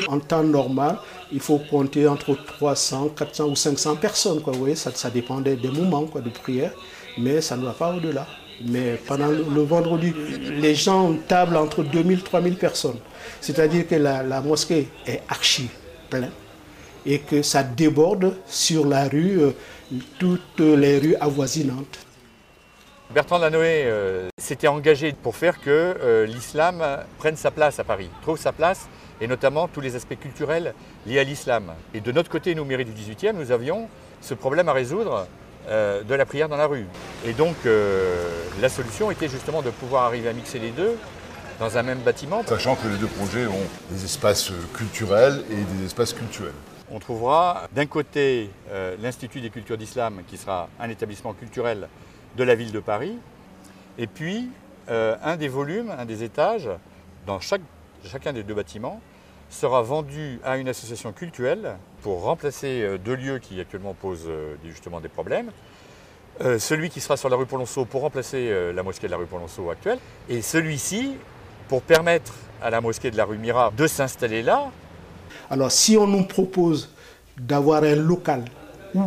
En temps normal, il faut compter entre 300, 400 ou 500 personnes. Quoi. Vous voyez, ça dépend des moments quoi, de prière, mais ça ne va pas au-delà. Mais pendant le vendredi, les gens tablent entre 2000 et 3000 personnes. C'est-à-dire que la mosquée est archi pleine et que ça déborde sur la rue, toutes les rues avoisinantes. Bertrand Delanoë s'était engagé pour faire que l'islam prenne sa place à Paris, trouve sa place, et notamment tous les aspects culturels liés à l'islam. Et de notre côté, nous, mairie du 18e, nous avions ce problème à résoudre de la prière dans la rue. Et donc, la solution était justement de pouvoir arriver à mixer les deux dans un même bâtiment. Sachant que les deux projets ont des espaces culturels et des espaces cultuels. On trouvera d'un côté l'Institut des cultures d'islam, qui sera un établissement culturel de la ville de Paris, et puis un des volumes, un des étages, dans chacun des deux bâtiments, sera vendu à une association cultuelle pour remplacer deux lieux qui actuellement posent justement des problèmes. Celui qui sera sur la rue Polonceau pour remplacer la mosquée de la rue Polonceau actuelle, et celui-ci pour permettre à la mosquée de la rue Mira de s'installer là. Alors si on nous propose d'avoir un local où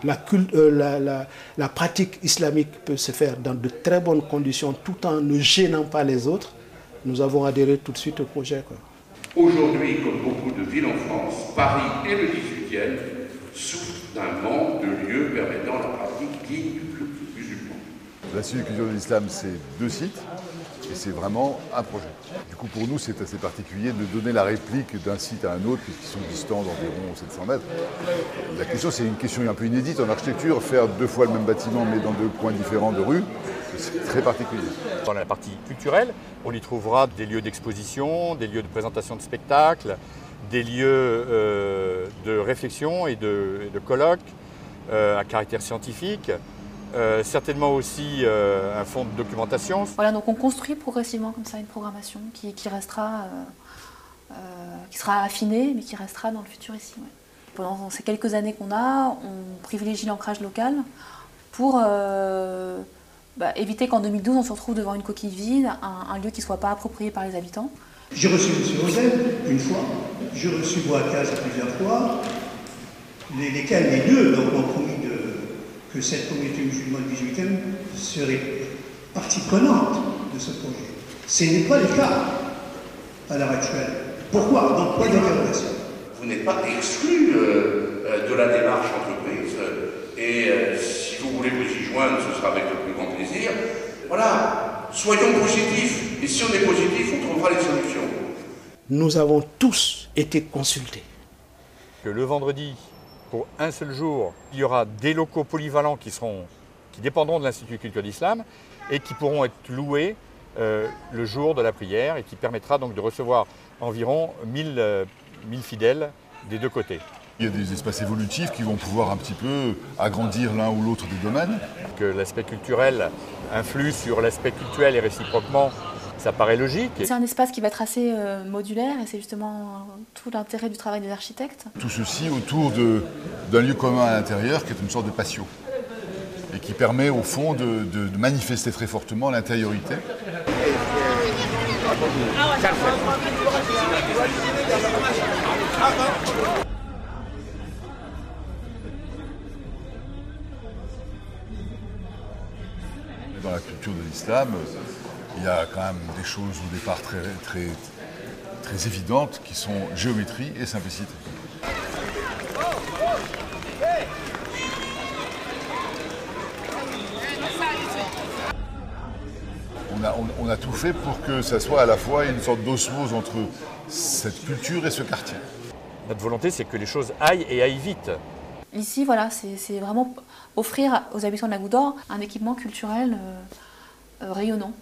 la pratique islamique peut se faire dans de très bonnes conditions tout en ne gênant pas les autres, nous avons adhéré tout de suite au projet. Aujourd'hui, comme beaucoup de villes en France, Paris et le 18e souffrent d'un manque de lieux permettant la pratique digne du culte musulman. L'Institut de culture de l'islam, c'est 2 sites. Et c'est vraiment un projet. Du coup, pour nous, c'est assez particulier de donner la réplique d'un site à un autre, puisqu'ils sont distants d'environ 700 mètres. La question, c'est une question un peu inédite en architecture. Faire 2 fois le même bâtiment, mais dans 2 coins différents de rue, c'est très particulier. Dans la partie culturelle, on y trouvera des lieux d'exposition, des lieux de présentation de spectacles, des lieux de réflexion et de colloques à caractère scientifique. Certainement aussi un fonds de documentation. Voilà, donc on construit progressivement comme ça une programmation qui restera, qui sera affinée, mais qui restera dans le futur ici. Ouais. Pendant ces quelques années qu'on a, on privilégie l'ancrage local pour éviter qu'en 2012 on se retrouve devant une coquille vide, un lieu qui ne soit pas approprié par les habitants. J'ai reçu M. Rosel une fois, j'ai reçu Boacaz plusieurs fois, lesquels les deux m'ont promis que cette communauté musulmane du 18e serait partie prenante de ce projet. Ce n'est pas le cas à l'heure actuelle. Pourquoi? Donc, quoi d'interrogation? Vous n'êtes pas exclu de la démarche entreprise. Et si vous voulez vous y joindre, ce sera avec le plus grand plaisir. Voilà, soyons positifs. Et si on est positif, on trouvera les solutions. Nous avons tous été consultés. Que le vendredi, pour un seul jour, il y aura des locaux polyvalents qui dépendront de l'Institut de culture d'islam et qui pourront être loués le jour de la prière et qui permettra donc de recevoir environ 1000 fidèles des deux côtés. Il y a des espaces évolutifs qui vont pouvoir un petit peu agrandir l'un ou l'autre des domaines. Que l'aspect culturel influe sur l'aspect cultuel et réciproquement, ça paraît logique. C'est un espace qui va être assez modulaire et c'est justement tout l'intérêt du travail des architectes. Tout ceci autour d'un lieu commun à l'intérieur qui est une sorte de patio et qui permet au fond de manifester très fortement l'intériorité. Dans la culture de l'islam, il y a quand même des choses au départ très évidentes qui sont géométrie et simplicité. On a tout fait pour que ça soit à la fois une sorte d'osmose entre cette culture et ce quartier. Notre volonté, c'est que les choses aillent et aillent vite. Ici, voilà, c'est vraiment offrir aux habitants de la Goutte d'Or un équipement culturel rayonnant.